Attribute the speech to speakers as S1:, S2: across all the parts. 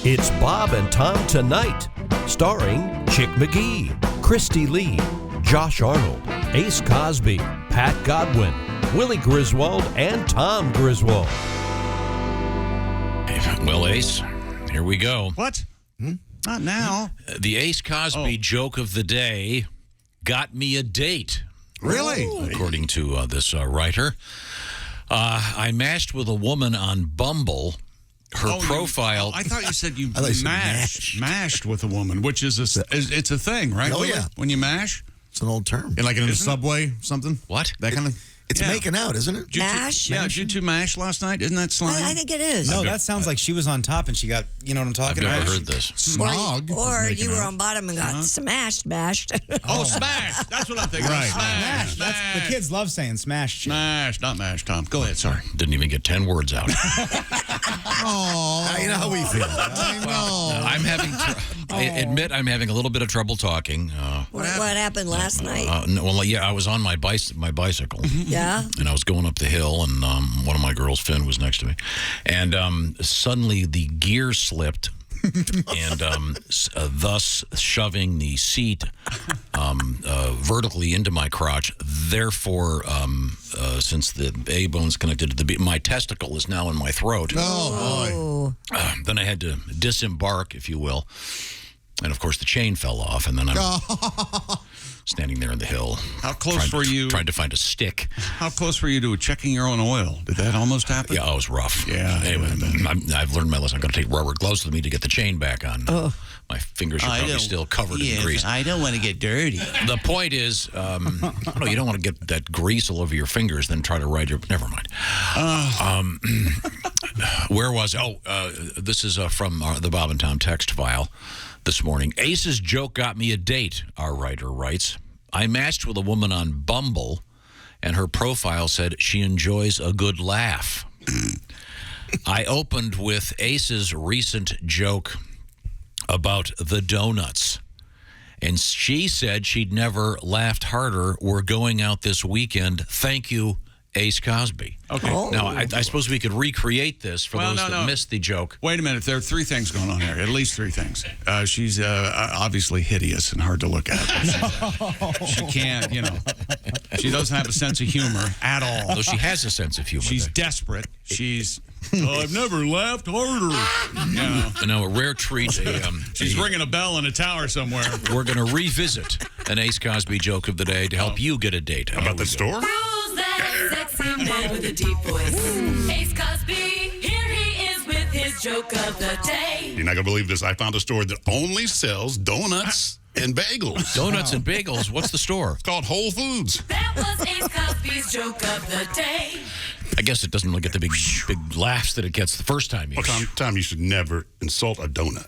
S1: It's Bob and Tom Tonight, starring Chick McGee, Christy Lee, Josh Arnold, Ace Cosby, Pat Godwin, Willie Griswold, and Tom Griswold.
S2: Well, Ace, here we go.
S3: What? Not now.
S2: The Ace Cosby joke of the day got me a date.
S3: Really?
S2: According to this writer. I matched with a woman on Bumble. Her profile.
S3: I thought you said you
S4: mashed.
S3: mashed with a woman, which is it's a thing, right?
S4: Oh, yeah.
S3: When you mash?
S4: It's an old term.
S3: Like in the subway, something?
S2: What?
S3: That kind of...
S4: It's making out, isn't it?
S5: Mash?
S3: Did you two mash last night? Isn't that slang?
S5: I think it is.
S6: No, that sounds like she was on top and she got, you know what I'm talking
S2: I've
S6: about?
S2: never heard this.
S3: Snog.
S5: Or you were on bottom and got mashed.
S3: Oh, smash. That's what I'm thinking.
S6: Right.
S3: Smash.
S6: That's, the kids love saying smash shit.
S3: Smash, not mash, Tom. Go ahead, sorry.
S2: Didn't even get 10 words out.
S4: Oh, you know how we feel.
S3: I know.
S2: I'm having. I admit I'm having a little bit of trouble talking.
S5: What happened last night?
S2: No, well, yeah, I was on my bicycle.
S5: Yeah?
S2: And I was going up the hill, and one of my girls, Finn, was next to me. And suddenly the gear slipped, and thus shoving the seat vertically into my crotch. Therefore, since the A bone's connected to the B, my testicle is now in my throat.
S4: Oh, boy.
S2: Then I had to disembark, if you will. And, of course, the chain fell off, and then I'm standing there in the hill.
S3: How close were you?
S2: Trying to find a stick.
S3: How close were you to checking your own oil? Did that almost happen?
S2: Yeah, it was rough.
S3: Yeah.
S2: Anyway, I've learned my lesson. I've got to take rubber gloves with me to get the chain back on. My fingers are probably still covered in grease.
S3: I don't want to get dirty.
S2: The point is, you don't want to get that grease all over your fingers, then try to ride your... Never mind. Where was... this is from the Bob and Tom text file this morning. Ace's joke got me a date, our writer writes. I matched with a woman on Bumble, and her profile said she enjoys a good laugh. I opened with Ace's recent joke about the donuts, and she said she'd never laughed harder. We're going out this weekend. Thank you, Ace Cosby.
S3: Okay.
S2: Now, I suppose we could recreate this for those that missed the joke.
S3: Wait a minute. There are three things going on here. At least three things. She's obviously hideous and hard to look at. She can't, she doesn't have a sense of humor at all.
S2: Though she has a sense of humor.
S3: She's desperate. She's... I've never laughed harder.
S2: No, a rare treat.
S3: She's ringing a bell in a tower somewhere.
S2: We're going to revisit an Ace Cosby joke of the day to help you get a date.
S7: About the store?
S8: Who's that sexy man with a deep voice? Ace Cosby, here he is with his joke of the day.
S7: You're not going to believe this. I found a store that only sells donuts and bagels.
S2: Donuts and bagels? What's the store?
S7: It's called Whole Foods.
S8: That was Ace Cosby's joke of the day.
S2: I guess it doesn't really get the big laughs that it gets the first time.
S7: Tom, you should never insult a donut.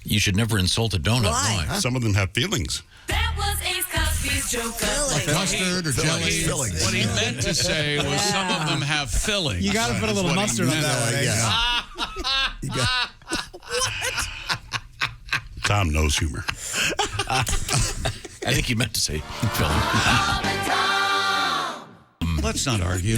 S2: You should never insult a donut.
S5: Why?
S7: Some of them have feelings.
S8: That was Ace Cosby's joke of the day.
S3: Mustard or jelly.
S4: Fillings.
S3: What he meant to say was some of them have fillings.
S6: You got to put a little mustard on that one.
S7: Tom knows humor.
S2: I think he meant to say filling.
S3: Let's not argue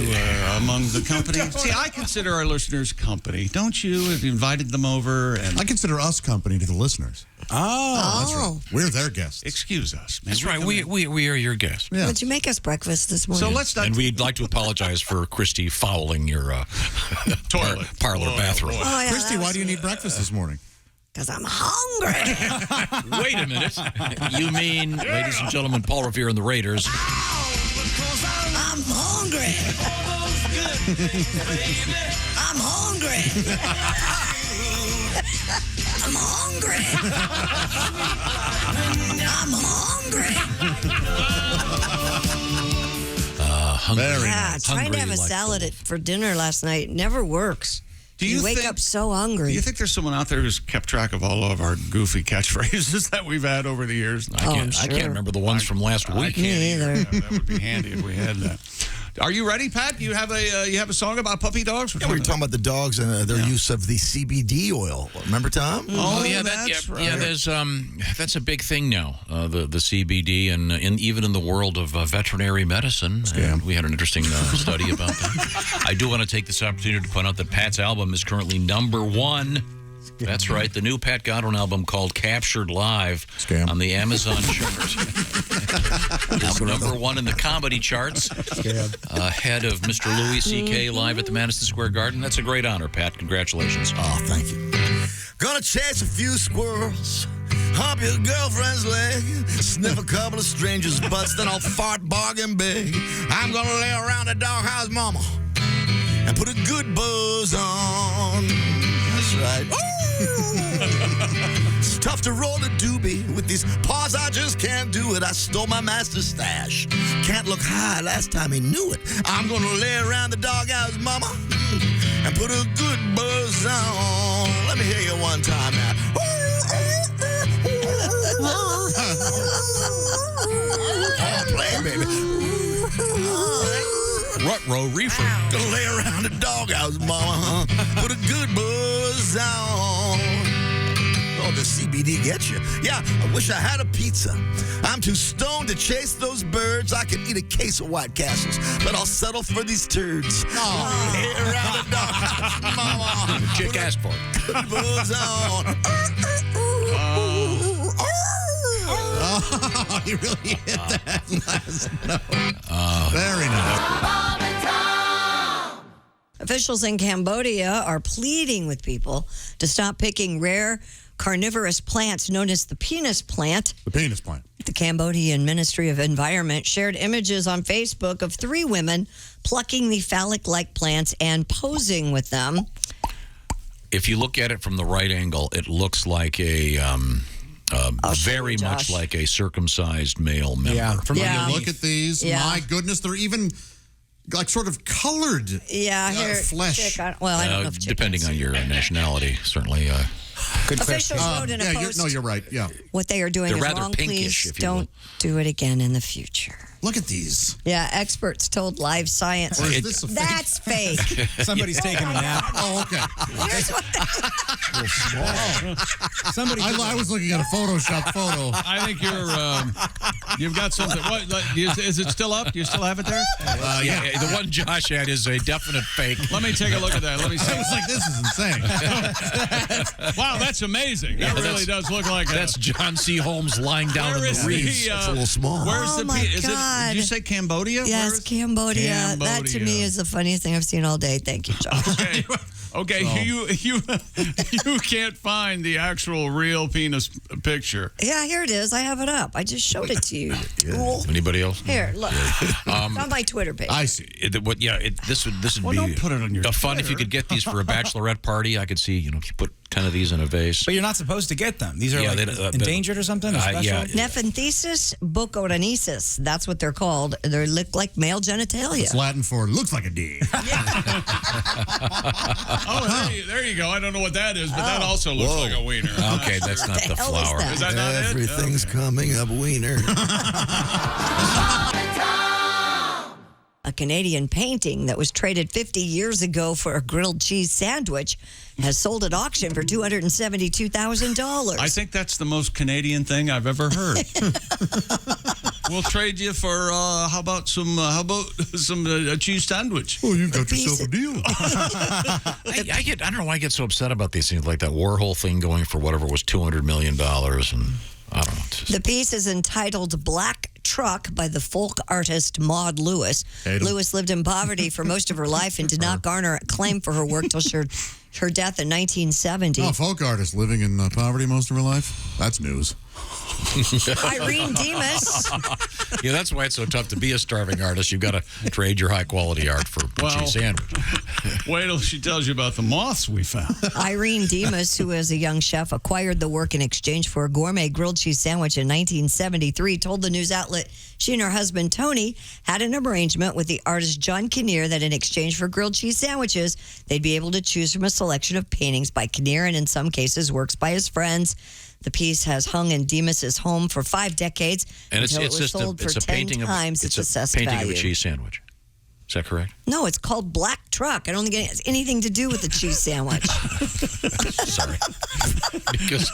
S3: among the company. See, I consider our listeners company. Don't you? Have you invited them over? And
S9: I consider us company to the listeners.
S6: Oh.
S9: That's right. We're their guests.
S3: excuse us, man.
S2: That's right. We are your guests.
S9: Yeah.
S5: Would you make us breakfast this morning?
S3: So let's not...
S2: And we'd like to apologize for Christy fouling your
S3: Toilet.
S2: parlor bathroom.
S5: Oh, yeah,
S9: Christy, why do you need breakfast this morning?
S5: Because I'm hungry.
S2: Wait a minute. You mean, ladies and gentlemen, Paul Revere and the Raiders.
S5: I'm hungry. I'm hungry. I'm hungry. I'm hungry.
S2: Hungry.
S5: Yeah, trying
S2: Hungry
S5: to have a
S2: like
S5: salad for dinner last night never works.
S3: Do you
S5: wake
S3: think-
S5: up so hungry.
S3: Do you think there's someone out there who's kept track of all of our goofy catchphrases that we've had over the years?
S5: I'm
S2: I can't
S5: sure.
S2: remember the ones from last week.
S5: Me either.
S3: That would be handy if we had that. Are you ready, Pat? You have a song about puppy dogs?
S4: Yeah, we were talking about the dogs and their use of the CBD oil. Remember, Tom?
S3: Oh,
S2: yeah,
S3: that's right.
S2: Yeah, there's that's a big thing now. The CBD and even in the world of veterinary medicine, and we had an interesting study about that. I do want to take this opportunity to point out that Pat's album is currently #1 That's right. The new Pat Godwin album called Captured Live
S9: Scam.
S2: on the Amazon chart. It's #1 in the comedy charts. Ahead of Mr. Louis C.K. live at the Madison Square Garden. That's a great honor, Pat. Congratulations.
S4: Oh, thank you. Gonna chase a few squirrels, hump your girlfriend's leg, sniff a couple of strangers' butts, then I'll fart bargain big. I'm gonna lay around the doghouse mama and put a good buzz on. That's right. It's tough to roll a doobie with these paws. I just can't do it. I stole my master's stash. Can't look high. Last time he knew it. I'm gonna lay around the doghouse mama and put a good buzz on. Let me hear you one time now. Oh, play, baby.
S2: Rut-row reefer.
S4: Gonna lay around the doghouse, mama, put a good buzz on. Oh, the CBD gets you. Yeah, I wish I had a pizza. I'm too stoned to chase those birds. I could eat a case of White Castles, but I'll settle for these turds. Oh, lay around the doghouse, mama.
S2: Chick asked for it.
S4: Good buzz on.
S9: Oh, you really hit that last note. Very nice.
S5: Officials in Cambodia are pleading with people to stop picking rare carnivorous plants known as the penis plant.
S9: The penis plant.
S5: The Cambodian Ministry of Environment shared images on Facebook of 3 women plucking the phallic-like plants and posing with them.
S2: If you look at it from the right angle, it looks like a very much like a circumcised male member.
S9: Yeah, from when
S5: Yeah.
S9: you look at these,
S5: Yeah.
S9: my goodness, they're even like sort of colored.
S5: Yeah, here,
S9: flesh.
S5: Chick, I don't know if Chick
S2: Depending
S5: is.
S2: on your nationality, certainly.
S6: Good
S5: Officials wrote in a post,
S9: you're right. Yeah.
S5: what they are doing
S2: They're
S5: is
S2: rather
S5: wrong.
S2: pinkish,
S5: Please
S2: if you
S5: don't
S2: will.
S5: do it again in the future.
S9: Look at these.
S5: Yeah, experts told Live Science.
S9: Or is this a fake?
S5: That's fake.
S6: Somebody's taking a nap.
S9: Oh, okay.
S5: Here's what
S6: Somebody.
S9: I was looking at a Photoshop photo.
S3: I think you've got something. What is it still up? Do you still have it there?
S2: Yeah, the one Josh had is a definite fake.
S3: Let me take a look at that. Let me see.
S9: I was like, this is insane.
S3: Wow, that's amazing.
S2: Yeah,
S3: That really does look like
S2: That's John C. Holmes lying down in
S3: Where
S2: the
S3: is
S2: reeds.
S3: the,
S4: It's a little small.
S3: Where's
S5: Oh
S3: the?
S5: my
S3: Is it?
S5: God.
S3: Did you say Cambodia?
S5: Yes,
S3: Where is-
S5: Cambodia. That to me
S3: Cambodia.
S5: is the funniest thing I've seen all day. Thank you, Josh.
S3: Okay, you can't find the actual real penis picture.
S5: Yeah, here it is. I have it up. I just showed it to you. Cool.
S2: Anybody else?
S5: Here, look. It's on my Twitter page.
S9: I see.
S2: This would
S3: Well,
S2: be
S3: don't put it on your
S2: fun if you
S3: Twitter.
S2: could get these for a bachelorette party. I could see, if you put 10 of these in a vase.
S6: But you're not supposed to get them. These are
S2: Yeah,
S6: like
S2: they-
S6: endangered or something? Or special?
S2: yeah.
S5: Nephenthesis bucconesis. That's what they're called. They look like male genitalia.
S9: It's Latin for looks like a D.
S3: Oh, there you go. I don't know what that is, but that also looks like a wiener.
S2: Okay, that's not the
S5: hell is
S2: flower.
S5: that?
S3: Is that not it?
S4: Everything's coming up, wiener.
S5: A Canadian painting that was traded 50 years ago for a grilled cheese sandwich has sold at auction for $272,000.
S3: I think that's the most Canadian thing I've ever heard. We'll trade you for how about some cheese sandwich?
S9: Oh, you've got
S5: piece
S9: yourself a deal.
S2: I don't know why I get so upset about these things, like that Warhol thing going for whatever was $200 million. And I don't know. It's just-
S5: The piece is entitled Black Truck by the folk artist Maud Lewis.
S9: Hate 'em.
S5: Lewis lived in poverty for most of her life and did not garner acclaim for her work till her death in 1970.
S9: Oh, folk artist living in poverty most of her life? That's news.
S5: Irene Demas.
S2: Yeah, that's why it's so tough to be a starving artist. You've got to trade your high-quality art for a cheese sandwich.
S3: Wait till she tells you about the moths we found.
S5: Irene Demas, who is a young chef, acquired the work in exchange for a gourmet grilled cheese sandwich in 1973, told the news outlet she and her husband, Tony, had an arrangement with the artist John Kinnear that in exchange for grilled cheese sandwiches, they'd be able to choose from a selection of paintings by Kinnear and in some cases works by his friends. The piece has hung in Demas's home for 5 decades
S2: And
S5: until it was
S2: just
S5: sold for
S2: it's a
S5: 10
S2: painting
S5: times
S2: of
S5: its
S2: it's a
S5: assessed
S2: painting
S5: value.
S2: of a cheese sandwich. Is that correct?
S5: No, it's called Black Truck. I don't think it has anything to do with the cheese sandwich.
S2: Sorry. Because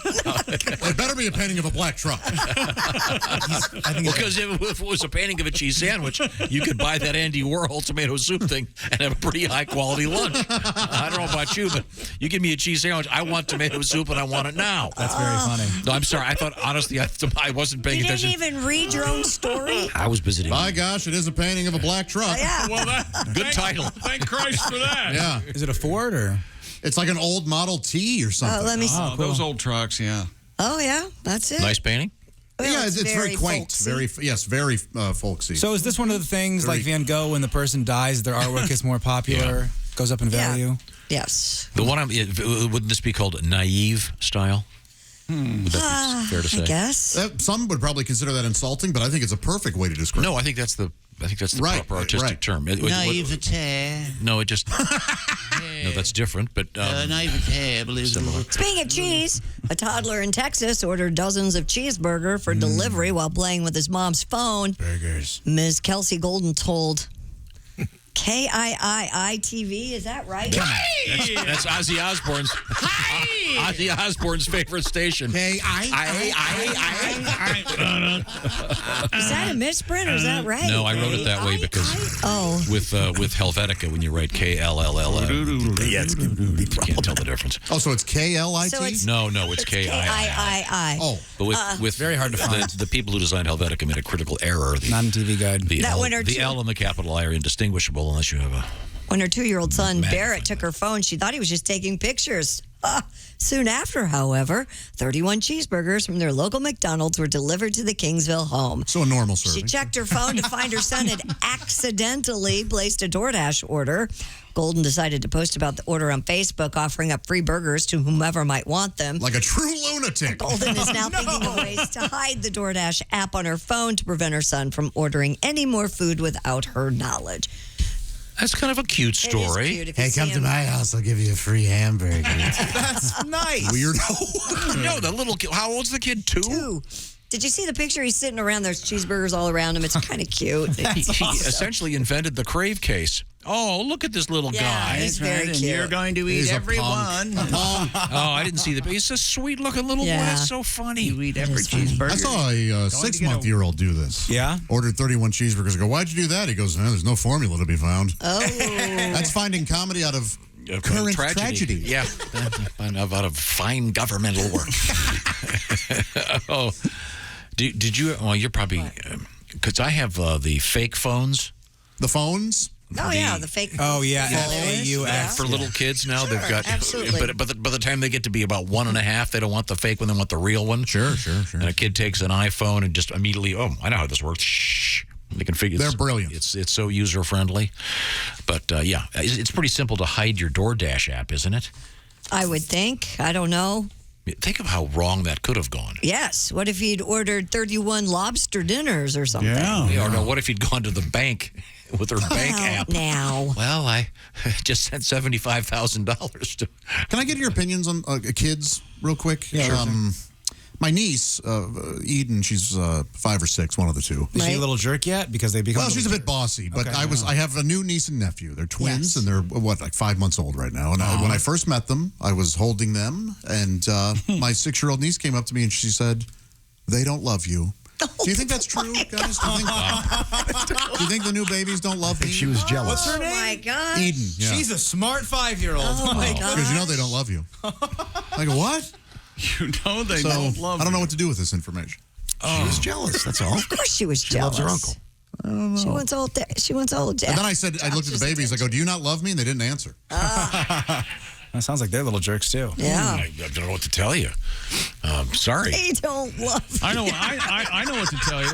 S9: It better be a painting of a black truck.
S2: because if it was a painting of a cheese sandwich, you could buy that Andy Warhol tomato soup thing and have a pretty high quality lunch. I don't know about you, but you give me a cheese sandwich, I want tomato soup and I want it now.
S10: That's very funny.
S2: No, I'm sorry. I thought, honestly, I wasn't paying
S5: You
S2: attention.
S5: didn't even read your own story?
S2: I was visiting.
S9: My gosh, it is a painting of a black truck.
S5: Yeah.
S3: Well,
S2: Good title.
S3: Thank Christ for that.
S9: Yeah.
S10: Is it a Ford or?
S9: It's like an old Model T or something.
S5: Let me see.
S3: Oh, those old trucks, yeah.
S5: Oh, yeah, that's it.
S2: Nice painting?
S5: Well,
S9: yeah, it's very quaint.
S5: folksy.
S9: Very folksy.
S10: So is this one of the things like Van Gogh, when the person dies, their artwork is more popular, goes up in value?
S5: Yes.
S2: The one wouldn't this be called naive style? Would that be fair to say?
S5: I guess.
S9: Some would probably consider that insulting, but I think it's a perfect way to describe it.
S2: No, I think that's the
S9: Right,
S2: proper artistic
S9: right.
S2: term.
S6: Naivete.
S2: No, it just no, that's different. But
S6: Naivete, I believe.
S5: Speaking of cheese, a toddler in Texas ordered dozens of cheeseburger for delivery while playing with his mom's phone.
S9: Burgers.
S5: Ms. Kelsey Golden told KIII-TV, is that right?
S2: that's Ozzy Osbourne's Ozzy Osbourne's favorite station.
S5: Is that a misprint or is that right?
S2: No, I wrote it that way because with Helvetica, when you write KLLL,
S4: Yeah, it's going to be
S2: you can't tell the difference.
S9: Oh, so it's KLIT?
S5: So it's-
S2: No, it's KII.
S5: KIII.
S9: Oh,
S2: But with
S10: very hard to find.
S2: The people who designed Helvetica made a critical error.
S10: Not in TV Guide.
S2: The
S5: That
S2: L,
S5: winner
S2: the
S5: too.
S2: L and the capital I are indistinguishable unless you have a.
S5: When her 2-year-old son,
S2: Magnified.
S5: Barrett, took her phone, she thought he was just taking pictures. Soon after, however, 31 cheeseburgers from their local McDonald's were delivered to the Kingsville home.
S9: so a normal
S5: She
S9: serving.
S5: checked her phone to find her son had accidentally placed a DoorDash order. Golden decided to post about the order on Facebook, offering up free burgers to whomever might want them.
S9: Like a true lunatic.
S5: Golden is now thinking of ways to hide the DoorDash app on her phone to prevent her son from ordering any more food without her knowledge.
S2: That's kind of a cute
S5: It is
S2: story.
S5: cute if you see him.
S6: house. I'll give you a free hamburger.
S10: That's nice.
S9: Weirdo.
S2: No, the little kid. How old's the kid? 2?
S5: Ooh. Did you see the picture? He's sitting around. There's cheeseburgers all around him. It's kind of cute.
S2: He essentially invented the crave case. Oh, look at this little
S5: Yeah,
S2: guy.
S5: he's very cute.
S6: You're going to eat
S9: He's a
S6: every
S9: punk.
S6: one.
S2: Oh, I didn't see the. He's a sweet looking little boy.
S5: Yeah.
S2: It's so funny.
S6: You eat every
S5: is funny.
S6: cheeseburger.
S9: I saw a 6-month-year-old do this.
S10: Yeah?
S9: Ordered 31 cheeseburgers. I go, why'd you do that? He goes, there's no formula to be found.
S5: Oh.
S9: That's finding comedy out of current tragedy.
S2: Yeah, out of fine governmental work. Oh, did you? Well, you're probably because I have the fake phones.
S9: The phones?
S5: Oh, yeah, the fake.
S10: Oh, yeah,
S5: followers.
S10: FAUX.
S2: For little kids now, they've got.
S5: absolutely.
S2: But by the time they get to be about 1.5, they don't want the fake one; they want the real one.
S9: Sure.
S2: And a kid takes an iPhone and just immediately, I know how this works. Shh. They can figure.
S9: They're brilliant.
S2: It's so user friendly, but yeah, it's pretty simple to hide your DoorDash app, isn't it?
S5: I would think. I don't know.
S2: Think of how wrong that could have gone.
S5: Yes. What if he'd ordered 31 lobster dinners or something?
S2: Or no, what if he'd gone to the bank with her bank
S5: Well,
S2: app?
S5: now.
S2: Well, I just sent $75,000 to.
S9: Can I get your opinions on kids real quick?
S10: Yeah, sure.
S9: My niece, Eden, she's 5 or 6, one of the two.
S10: Is she
S5: Right.
S10: a little jerk yet? Because they become.
S9: Well, she's a bit bossy, but
S10: Okay.
S9: I have a new niece and nephew. They're twins,
S5: Yes.
S9: and they're like 5 months old right now. And when I first met them, I was holding them, and my 6-year-old niece came up to me and she said, "They don't love you." Do you think that's true, guys? Do you think the new babies don't love me?
S6: She was jealous.
S10: What's her name?
S5: Oh, my gosh.
S9: Eden. Yeah.
S10: She's a smart 5-year-old.
S5: Oh, my gosh.
S9: Because you know they don't love you. I go, what?
S3: You know they
S9: So
S3: don't love
S9: I don't know
S3: you.
S9: what to do with this information.
S6: She was jealous. That's all.
S5: Of course she was
S6: She
S5: jealous.
S6: loves her uncle.
S5: She wants old. She wants old.
S9: And then I said, I looked at the babies. I go, "Do you not love me?" And they didn't answer.
S10: That sounds like they're little jerks, too.
S5: Yeah.
S2: I don't know what to tell you. Sorry.
S5: They don't love
S3: I know. I know what to tell you.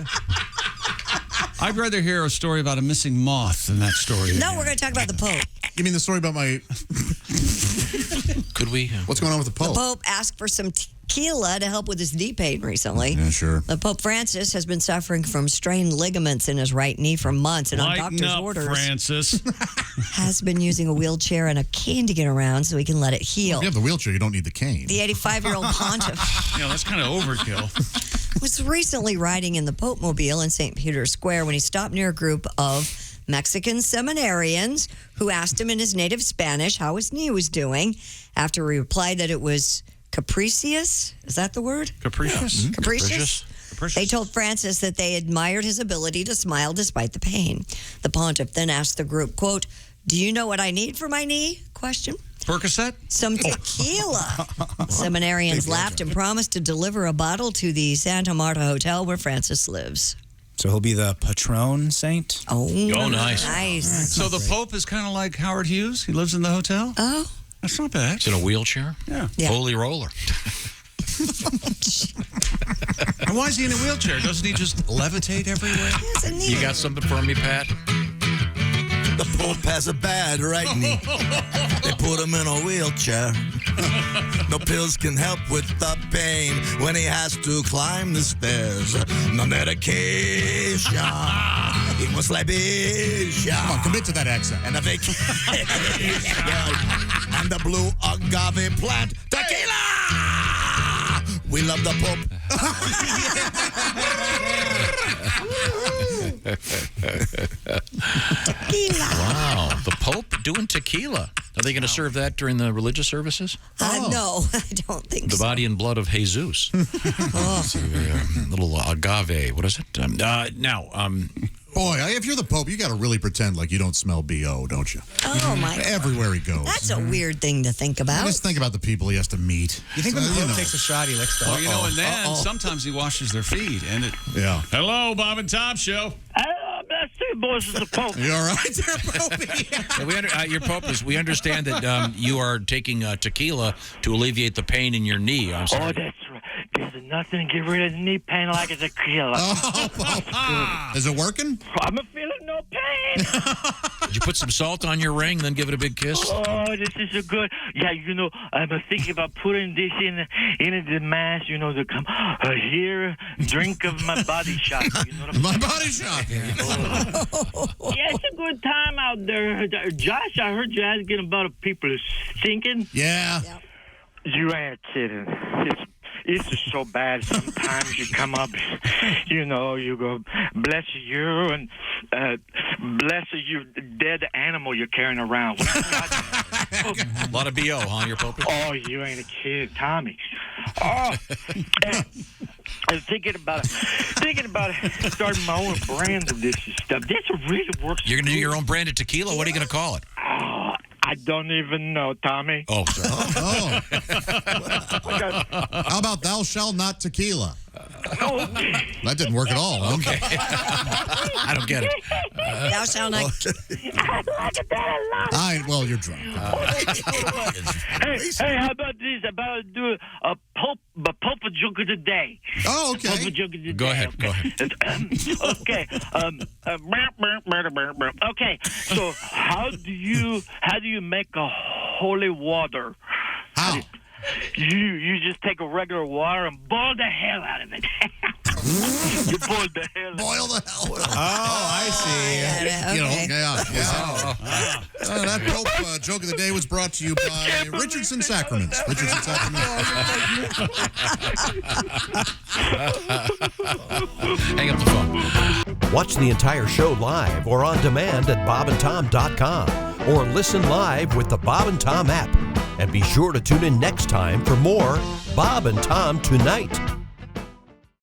S3: I'd rather hear a story about a missing moth than that story.
S5: No, we're going to talk about the Pope.
S9: You mean the story about my?
S2: Could we?
S9: What's going on with the Pope?
S5: The Pope asked for some tequila to help with his knee pain recently.
S9: Yeah, sure.
S5: The Pope Francis has been suffering from strained ligaments in his right knee for months, and on
S3: Lighten
S5: doctor's
S3: up,
S5: orders,
S3: Francis.
S5: has been using a wheelchair and a cane to get around so he can let it heal.
S9: If you have the wheelchair, you don't need the cane.
S5: The 85-year-old pontiff
S3: That's kind of overkill.
S5: was recently riding in the Pope Mobile in St. Peter's Square when he stopped near a group of Mexican seminarians who asked him in his native Spanish how his knee was doing after he replied that it was capricious. Is that the word?
S3: Capricious?
S5: Capricious? They told Francis that they admired his ability to smile despite the pain. The pontiff then asked the group, quote, "Do you know what I need for my knee?" Question.
S3: Percocet?
S5: Some tequila. Seminarians laughed and promised to deliver a bottle to the Santa Marta Hotel where Francis lives.
S10: So he'll be the patron saint?
S5: Oh,
S2: nice.
S5: Nice.
S3: So the Pope is kind of like Howard Hughes? He lives in the hotel?
S5: Oh.
S3: That's not bad.
S2: He's in a wheelchair?
S3: Yeah.
S2: Holy roller.
S3: And why is he in a wheelchair? Doesn't he just levitate everywhere?
S2: You got something for me, Pat?
S4: The Pope has a bad right knee. They put him in a wheelchair. No pills can help with the pain when he has to climb the stairs. No medication. He must libation.
S9: Come on, commit to that accent.
S4: And a vacation. And the blue agave plant. Tequila! We love the Pope.
S2: Wow, the Pope doing tequila. Are they going to serve that during the religious services?
S5: No, I don't think
S2: The
S5: so.
S2: body and blood of Jesus. Little agave. What is it?
S9: Boy, if you're the Pope, you got to really pretend like you don't smell BO, don't you?
S5: Oh, my God.
S9: Everywhere he goes.
S5: That's a weird thing to think about.
S9: Just think about the people he has to meet.
S10: You think when the Pope takes a shot, he licks the
S3: Well, and then sometimes he washes their feet. And
S9: Yeah.
S3: Hello, Bob and Tom Show.
S11: That's two boys of the Pope.
S9: You all right there, Pope?
S2: Your Pope is. We understand that you are taking tequila to alleviate the pain in your knee. I'm sorry.
S11: Oh, that's right. There's nothing to get rid of the knee pain like a tequila.
S9: Is it working?
S11: I'm feeling no pain.
S2: Did you put some salt on your ring, then give it a big kiss?
S11: Oh, this is a good. Yeah, I'm thinking about putting this in the mass. To come here, drink of my body shot. You know what I'm
S9: My body shot.
S11: Yeah, it's a good time out there. Josh, I heard you asking about people stinking.
S9: Yeah.
S11: You ain't kidding. It's just so bad. Sometimes you come up, you go, bless you, and bless you, dead animal you're carrying around.
S2: A lot of BO, huh, your Pope?
S11: Oh, you ain't a kid, Tommy. Oh, and thinking about it, starting my own brand of this stuff. This really works.
S2: You're going to do your own brand of tequila? What are you going to call it?
S11: Oh, I don't even know, Tommy.
S2: Oh, sorry.
S9: How about thou shalt not tequila?
S11: Okay.
S9: That didn't work at all. Huh?
S2: Okay. I don't get it.
S5: Thou shalt not.
S11: I like it that a lot.
S9: Well, you're drunk.
S11: Hey, how about this? About to do a Pope joke of the day.
S9: Oh, okay.
S11: Pope joke of the
S2: Go
S11: day.
S2: ahead.
S11: Okay. Okay. So how do you make a holy water?
S9: How?
S11: You just take a regular water and boil the hell out of it. You boil the hell.
S9: Boil the hell out of it.
S10: Oh, I see.
S5: Okay.
S9: That Pope joke of the day was brought to you by Richardson Sacraments. Richardson Sacraments.
S2: Hang up the phone.
S1: Watch the entire show live or on demand at bobandtom.com or listen live with the Bob and Tom app. And be sure to tune in next time for more Bob and Tom Tonight.